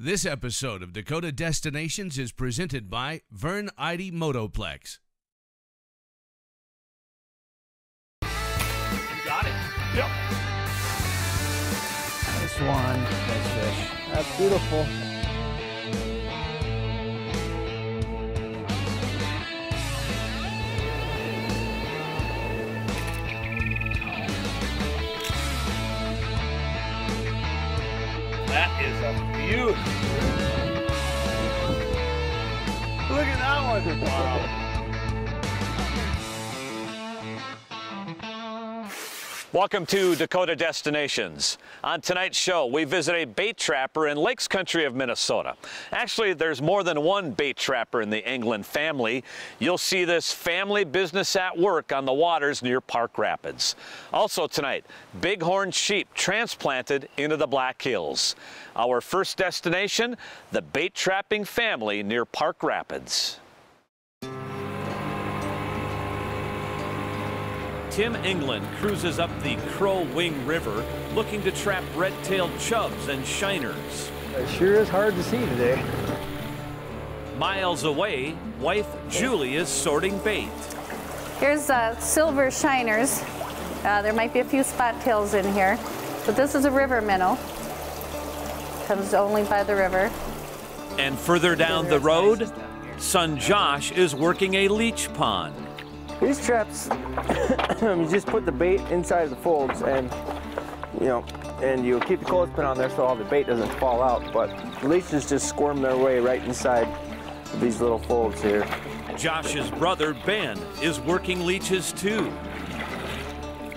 This episode of Dakota Destinations is presented by Vern Eide Motoplex. Got it. Yep. Nice one. Nice fish. That's beautiful. That is a beauty. Look at that one. Wow. Welcome to Dakota Destinations. On tonight's show, we visit a bait trapper in Lakes Country of Minnesota. Actually, there's more than one bait trapper in the Englund family. You'll see this family business at work on the waters near Park Rapids. Also tonight, bighorn sheep transplanted into the Black Hills. Our first destination, the bait trapping family near Park Rapids. Tim Englund cruises up the Crow Wing River looking to trap red-tailed chubs and shiners. It sure is hard to see today. Miles away, wife Julie is sorting bait. Here's silver shiners. There might be a few spot tails in here, but this is a river minnow. Comes only by the river. And further down the road, son Josh is working a leech pond. These traps, you just put the bait inside of the folds and, and you keep the clothespin on there so all the bait doesn't fall out, but the leeches just squirm their way right inside of these little folds here. Josh's brother Ben is working leeches too.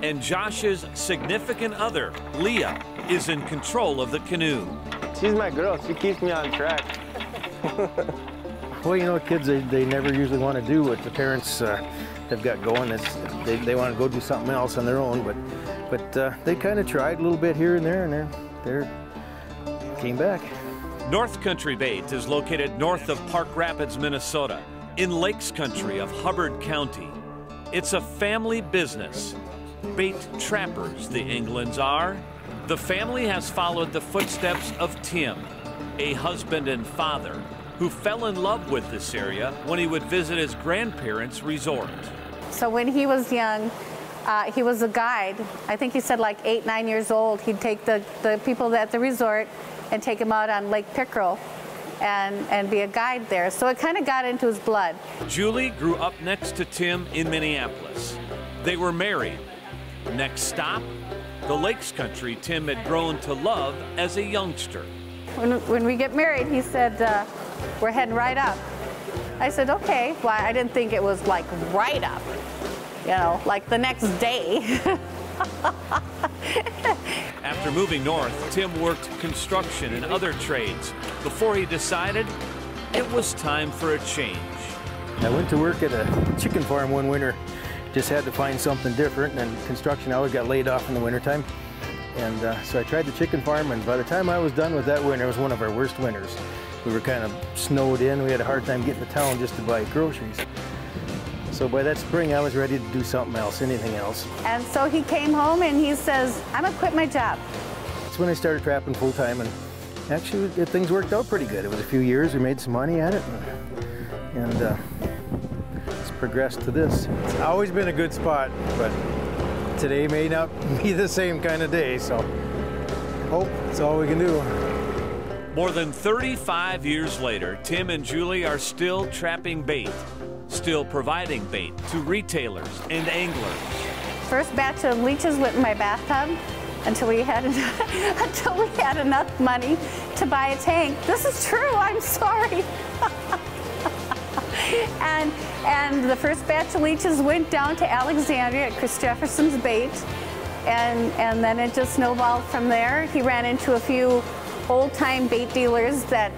And Josh's significant other, Leah, is in control of the canoe. She's my girl, she keeps me on track. Well, kids, they never usually want to do what the parents have got going. They want to go do something else on their own, but they kind of tried a little bit here and there, and they came back. North Country Bait is located north of Park Rapids, Minnesota, in Lakes Country of Hubbard County. It's a family business. Bait trappers, the Englunds are. The family has followed the footsteps of Tim, a husband and father, who fell in love with this area when he would visit his grandparents' resort. So when he was young, he was a guide. I think he said like 8, 9 years old. He'd take the people at the resort and take them out on Lake PIERRE and be a guide there. So it kind of got into his blood. Julie grew up next to Tim in Minneapolis. They were married. Next stop, the Lakes Country Tim had grown to love as a youngster. When we get married, he said, we're heading right up. I said, okay. Well, I didn't think it was like right up, like the next day. After moving north, Tim worked construction and other trades before he decided it was time for a change. I went to work at a chicken farm one winter. Just had to find something different, and construction always got laid off in the wintertime. And so I tried the chicken farm, and by the time I was done with that winter, it was one of our worst winters. We were kind of snowed in. We had a hard time getting to town just to buy groceries. So by that spring, I was ready to do something else, anything else. And so he came home and he says, I'm gonna quit my job. That's when I started trapping full time, and actually things worked out pretty good. It was a few years, we made some money at it, and it's progressed to this. It's always been a good spot, but today may not be the same kind of day, so hope it's all we can do. More than 35 years later, Tim and Julie are still trapping bait, still providing bait to retailers and anglers. First batch of leeches went in my bathtub until we had enough money to buy a tank. This is true, I'm sorry. And the first batch of leeches went down to Alexandria at Chris Jefferson's Bait, and then it just snowballed from there. He ran into a few old-time bait dealers that,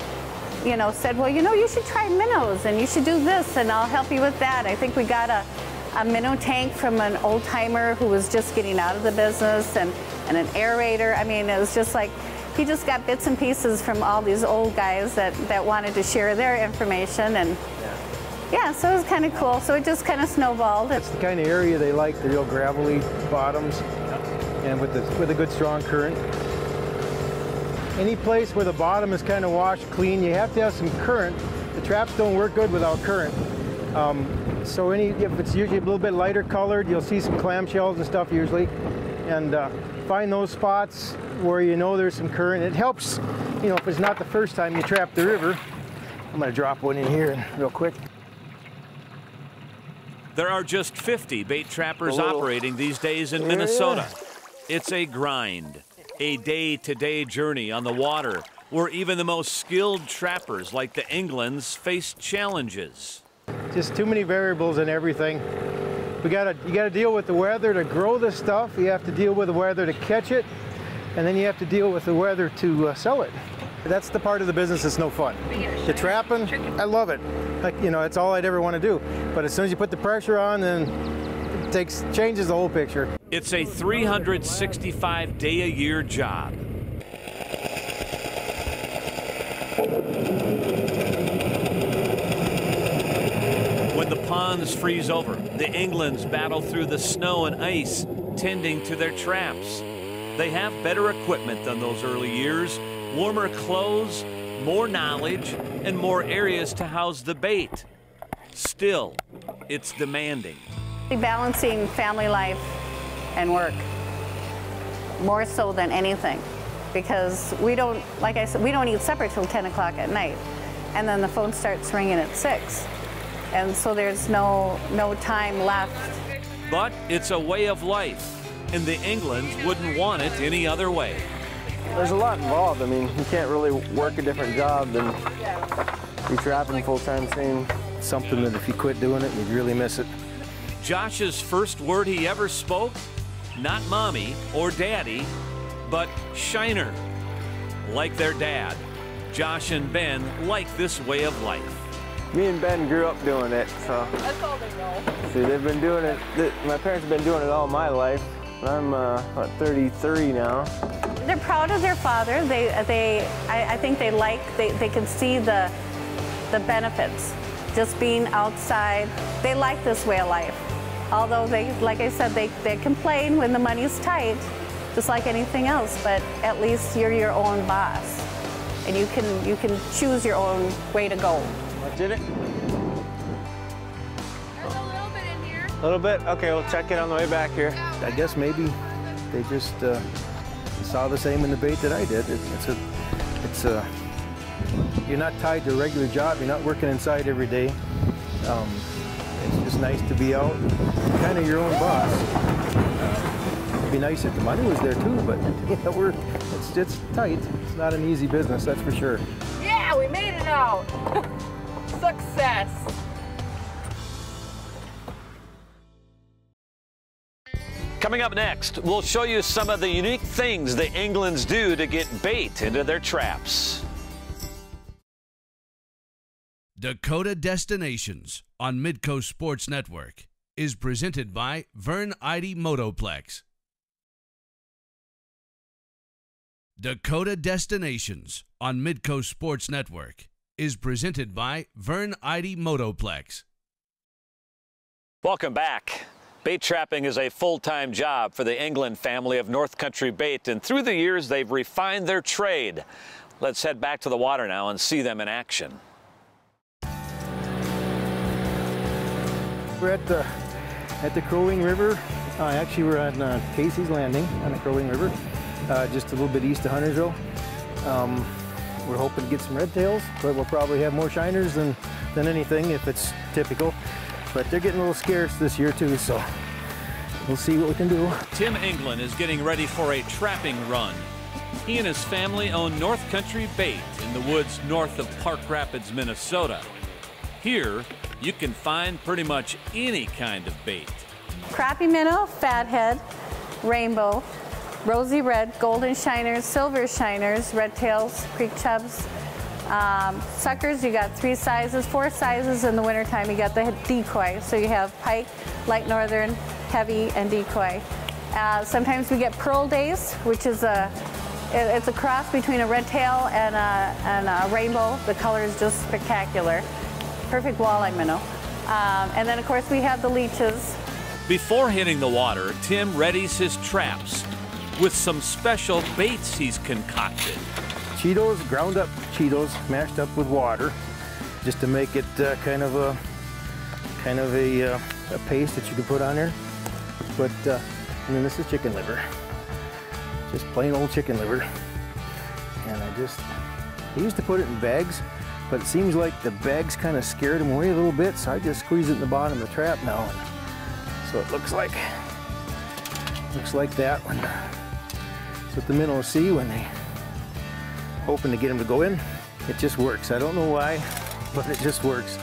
said, well, you should try minnows, and you should do this, and I'll help you with that. I think we got a minnow tank from an old-timer who was just getting out of the business, and an aerator. I mean, it was just like, he just got bits and pieces from all these old guys that wanted to share their information, and yeah, so it was kind of cool. So it just kind of snowballed. It's the kind of area they like, the real gravelly bottoms, and with a good strong current. any place where the bottom is kind of washed clean, you have to have some current. The traps don't work good without current. So if it's usually a little bit lighter colored, you'll see some clamshells and stuff usually. And find those spots where you know there's some current. It helps, you know, if it's not the first time you trap the river. I'm gonna drop one in here real quick. There are just 50 bait trappers operating these days in Minnesota. It's a grind, a day-to-day journey on the water where even the most skilled trappers like the Englunds face challenges. Just too many variables in everything. You gotta deal with the weather to grow this stuff. You have to deal with the weather to catch it, and then you have to deal with the weather to sell it. That's the part of the business that's no fun. The trapping, I love it. You know, it's all I'd ever want to do. But as soon as you put the pressure on, then it changes the whole picture. It's a 365-day-a-year job. When the ponds freeze over, the Englunds battle through the snow and ice, tending to their traps. They have better equipment than those early years, warmer clothes, more knowledge, and more areas to house the bait. Still, it's demanding. Balancing family life and work, more so than anything, because we don't, like I said, we don't eat supper till 10 o'clock at night, and then the phone starts ringing at 6, and so there's no time left. But it's a way of life, and the Englunds wouldn't want it any other way. There's a lot involved. I mean, you can't really work a different job than be trapping full-time thing. Something that if you quit doing it, you'd really miss it. Josh's first word he ever spoke, not mommy or daddy, but shiner. Like their dad, Josh and Ben like this way of life. Me and Ben grew up doing it, so. That's all they know. See, they've been doing it, my parents have been doing it all my life. I'm, what, 33 now. They're proud of their father. I think they can see the benefits, just being outside. They like this way of life. Although they, like I said, they complain when the money's tight, just like anything else, but at least you're your own boss. And you can choose your own way to go. Much in it? There's a little bit in here. A little bit? Okay, we'll check it on the way back here. I guess maybe they just saw the same in the bait that I did. You're not tied to a regular job. You're not working inside every day. It's just nice to be out, kind of your own boss. It'd be nice if the money was there too, but you know, it's tight. It's not an easy business, that's for sure. Yeah, we made it out. Success. Coming up next, we'll show you some of the unique things the Englunds do to get bait into their traps. Dakota Destinations on Midco Sports Network is presented by Vern Eide Motoplex. Dakota Destinations on Midco Sports Network is presented by Vern Eide Motoplex. Welcome back. Bait trapping is a full-time job for the Englund family of North Country Bait, and through the years they've refined their trade. Let's head back to the water now and see them in action. We're at the Crow Wing River. Actually, we're on Casey's Landing on the Crow Wing River, just a little bit east of Huntersville. We're hoping to get some red tails, but we'll probably have more shiners than anything if it's typical. But they're getting a little scarce this year too, so we'll see what we can do. Tim Englund is getting ready for a trapping run. He and his family own North Country Bait in the woods north of Park Rapids, Minnesota. Here, you can find pretty much any kind of bait. Crappie minnow, fathead, rainbow, rosy red, golden shiners, silver shiners, red tails, creek chubs. Suckers, you got 4 sizes in the wintertime. You got the decoy, so you have pike, light northern, heavy, and decoy. Sometimes we get pearl days, which is it's a cross between a red tail and a rainbow. The color is just spectacular. Perfect walleye minnow. And then of course we have the leeches. Before hitting the water, Tim readies his traps with some special baits he's concocted. Cheetos, ground up Cheetos, mashed up with water, just to make it kind of a paste that you can put on there. But and then this is chicken liver, just plain old chicken liver. And I used to put it in bags, but it seems like the bags kind of scared them away a little bit, so I just squeeze it in the bottom of the trap now. And so it looks like that one. That's what the minnows see when they hoping to get them to go in. It just works. I don't know why, but it just works.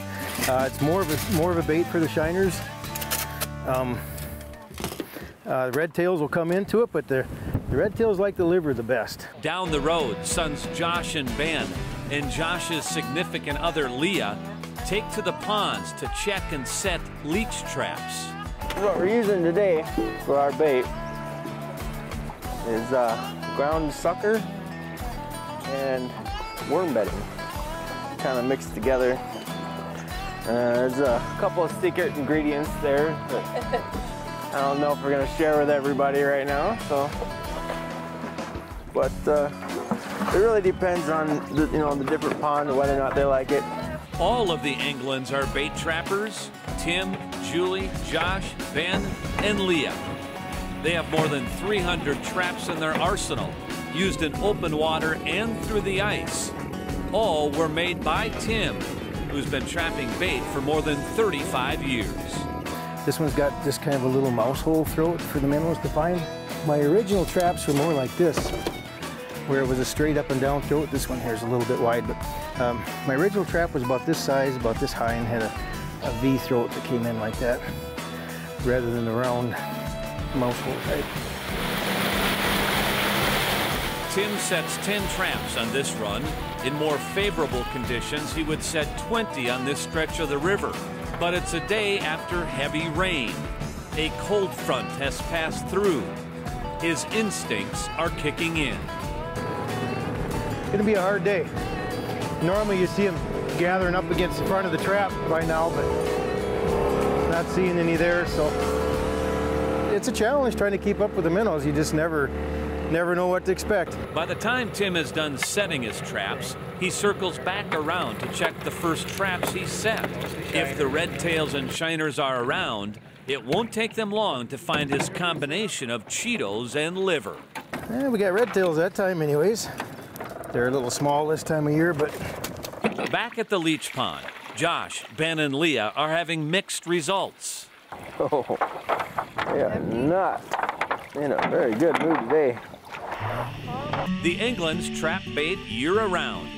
It's more of a bait for the shiners. The red tails will come into it, but the red tails like the liver the best. Down the road, sons Josh and Ben and Josh's significant other Leah take to the ponds to check and set leech traps. What we're using today for our bait is ground sucker and worm bedding, kind of mixed together. There's a couple of secret ingredients there that I don't know if we're going to share with everybody right now. So, but it really depends on the different pond and whether or not they like it. All of the Englunds are bait trappers: Tim, Julie, Josh, Ben, and Leah. They have more than 300 traps in their arsenal, used in open water and through the ice. All were made by Tim, who's been trapping bait for more than 35 years. This one's got just kind of a little mouse hole throat for the minnows to find. My original traps were more like this, where it was a straight up and down throat. This one here is a little bit wide, but my original trap was about this size, about this high, and had a V throat that came in like that, rather than the round mouse hole type. Tim sets 10 traps on this run. In more favorable conditions, he would set 20 on this stretch of the river. But it's a day after heavy rain. A cold front has passed through. His instincts are kicking in. It's gonna be a hard day. Normally you see them gathering up against the front of the trap by now, but not seeing any there, so it's a challenge trying to keep up with the minnows. You just never know what to expect. By the time Tim is done setting his traps, he circles back around to check the first traps he set. If the red tails and shiners are around, it won't take them long to find his combination of Cheetos and liver. We got red tails that time anyways. They're a little small this time of year, but... Back at the leech pond, Josh, Ben, and Leah are having mixed results. Oh, they are not in a very good mood today. The Englunds trap bait year-round.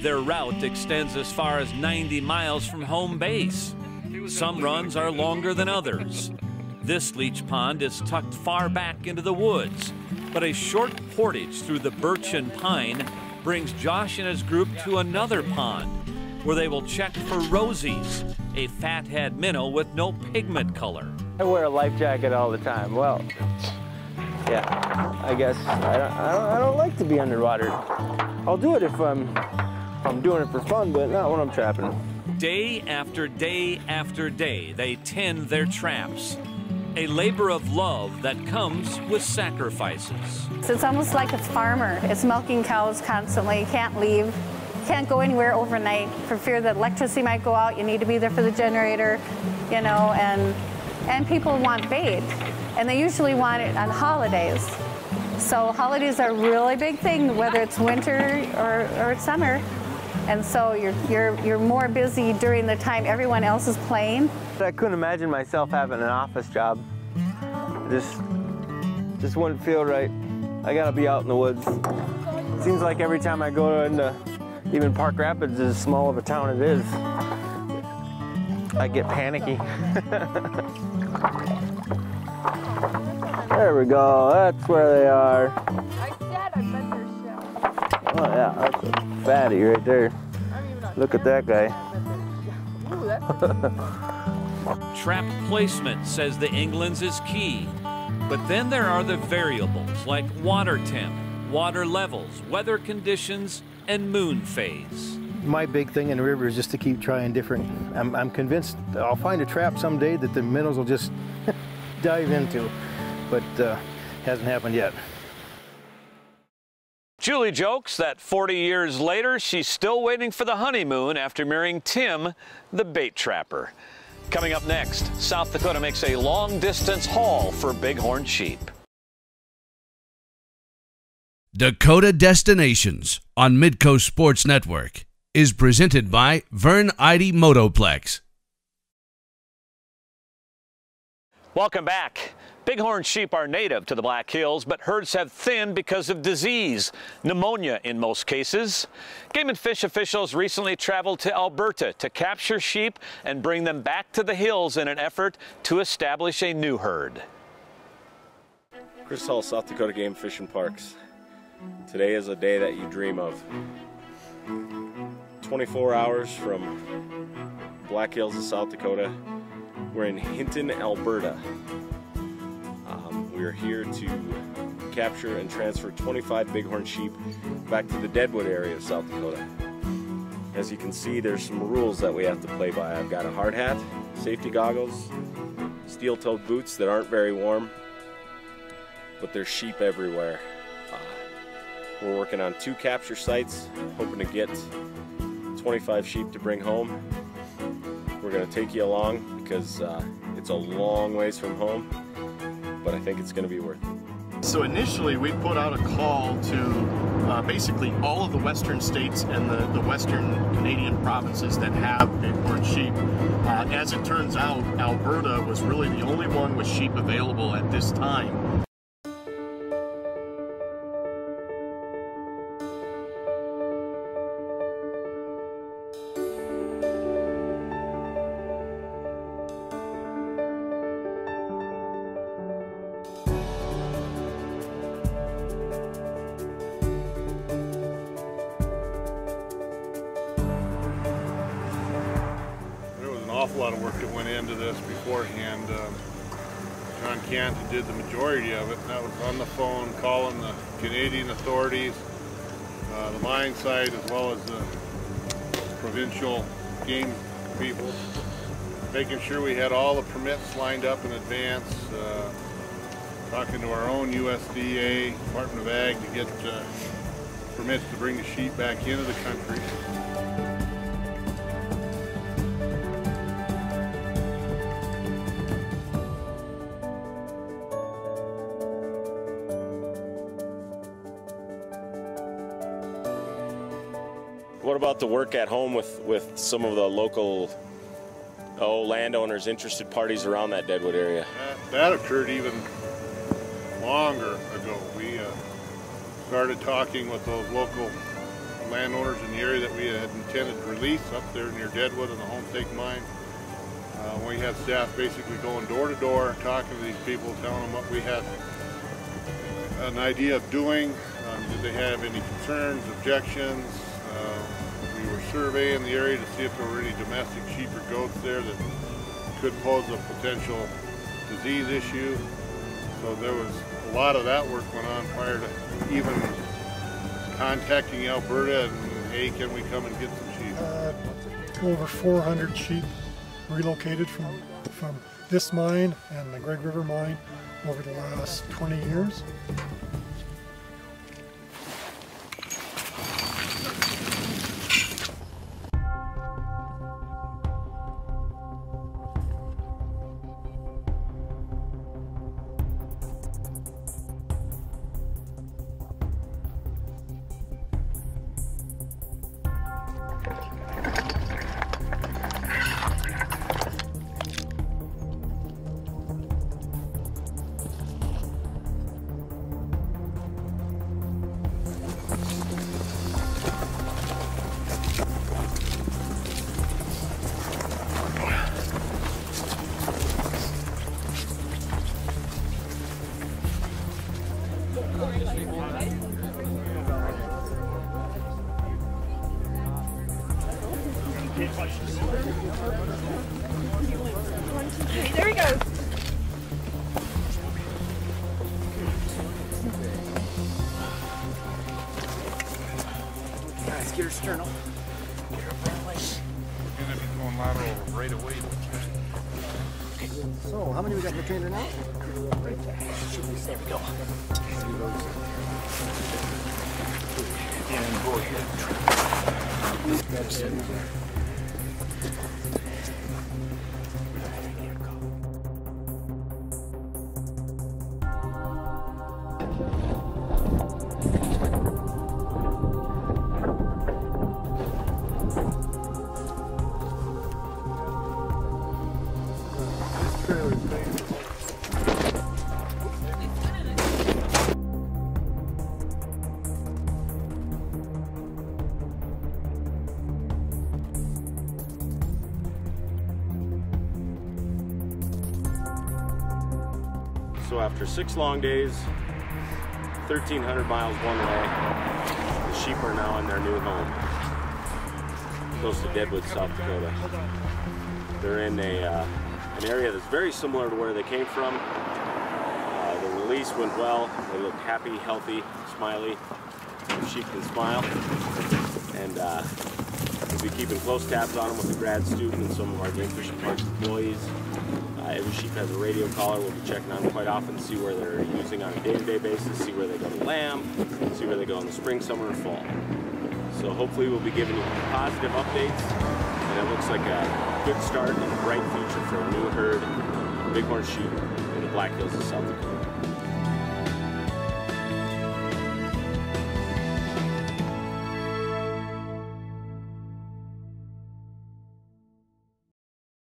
Their route extends as far as 90 miles from home base. Some runs are longer than others. This leech pond is tucked far back into the woods, but a short portage through the birch and pine brings Josh and his group to another pond, where they will check for rosies, a fathead minnow with no pigment color. I wear a life jacket all the time. Well, yeah, I guess I don't like to be underwater. I'll do it if I'm doing it for fun, but not when I'm trapping. Day after day after day, they tend their traps. A labor of love that comes with sacrifices. It's almost like a farmer. It's milking cows constantly. You can't leave. You can't go anywhere overnight for fear that electricity might go out. You need to be there for the generator, you know, and people want bait. And they usually want it on holidays. So holidays are a really big thing, whether it's winter or summer. And so you're more busy during the time everyone else is playing. I couldn't imagine myself having an office job. Just wouldn't feel right. I gotta be out in the woods. It seems like every time I go into even Park Rapids, as small of a town it is, I get panicky. There we go, that's where they are. I said I bet they're shell. Oh yeah, that's a fatty right there. Look at that guy. Ooh, that's Trap placement, says the Englunds, is key. But then there are the variables like water temp, water levels, weather conditions, and moon phase. My big thing in the river is just to keep trying different. I'm convinced I'll find a trap someday that the minnows will just dive into, but hasn't happened yet. Julie jokes that 40 years later, she's still waiting for the honeymoon after marrying Tim, the bait trapper. Coming up next, South Dakota makes a long-distance haul for bighorn sheep. Dakota Destinations on Midco Sports Network is presented by Vern Eide Motoplex. Welcome back. Bighorn sheep are native to the Black Hills, but herds have thinned because of disease, pneumonia in most cases. Game and Fish officials recently traveled to Alberta to capture sheep and bring them back to the hills in an effort to establish a new herd. Chris Hall, South Dakota Game, Fish and Parks. Today is a day that you dream of. 24 hours from Black Hills of South Dakota. We're in Hinton, Alberta. We are here to capture and transfer 25 bighorn sheep back to the Deadwood area of South Dakota. As you can see, there's some rules that we have to play by. I've got a hard hat, safety goggles, steel-toed boots that aren't very warm, but there's sheep everywhere. We're working on 2 capture sites, hoping to get 25 sheep to bring home. We're going to take you along because it's a long ways from home, but I think it's going to be worth it. So initially we put out a call to basically all of the western states and the western Canadian provinces that have bighorn sheep. As it turns out, Alberta was really the only one with sheep available at this time. Awful lot of work that went into this beforehand. John Kanta did the majority of it, and that was on the phone, calling the Canadian authorities, the mine site, as well as the provincial game people, making sure we had all the permits lined up in advance, talking to our own USDA, Department of Ag, to get permits to bring the sheep back into the country. What about the work at home with some of the local landowners, interested parties around that Deadwood area? That occurred even longer ago. We started talking with those local landowners in the area that we had intended to release up there near Deadwood and the Homestake Mine. We had staff basically going door to door, talking to these people, telling them what we had an idea of doing. Did they have any concerns, objections? We were surveying the area to see if there were any domestic sheep or goats there that could pose a potential disease issue. So there was a lot of that work went on prior to even contacting Alberta and, hey, can we come and get some sheep? Over 400 sheep relocated from this mine and the Greg River mine over the last 20 years. There he goes. Guys, get her sternal. We're gonna be going lateral right away. So, how many we got in the trailer now? There we go. and go ahead. So after 6 long days, 1,300 miles one way, the sheep are now in their new home, close to Deadwood, South Dakota. They're in an area that's very similar to where they came from. The release went well. They look happy, healthy, smiley. The sheep can smile. And we'll be keeping close tabs on them with the grad student and some of our Game Fishing Park employees. Every sheep has a radio collar. We'll be checking on them quite often to see where they're using on a day-to-day basis, see where they go to lamb, see where they go in the spring, summer, and fall. So hopefully we'll be giving you positive updates, and it looks like a good start and a bright future for a new herd of bighorn sheep in the Black Hills of South Dakota.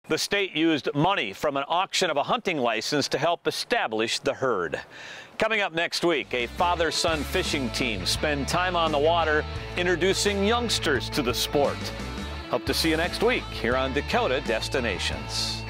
The state used money from an auction of a hunting license to help establish the herd. Coming up next week, a father-son fishing team spend time on the water introducing youngsters to the sport. Hope to see you next week here on Dakota Destinations.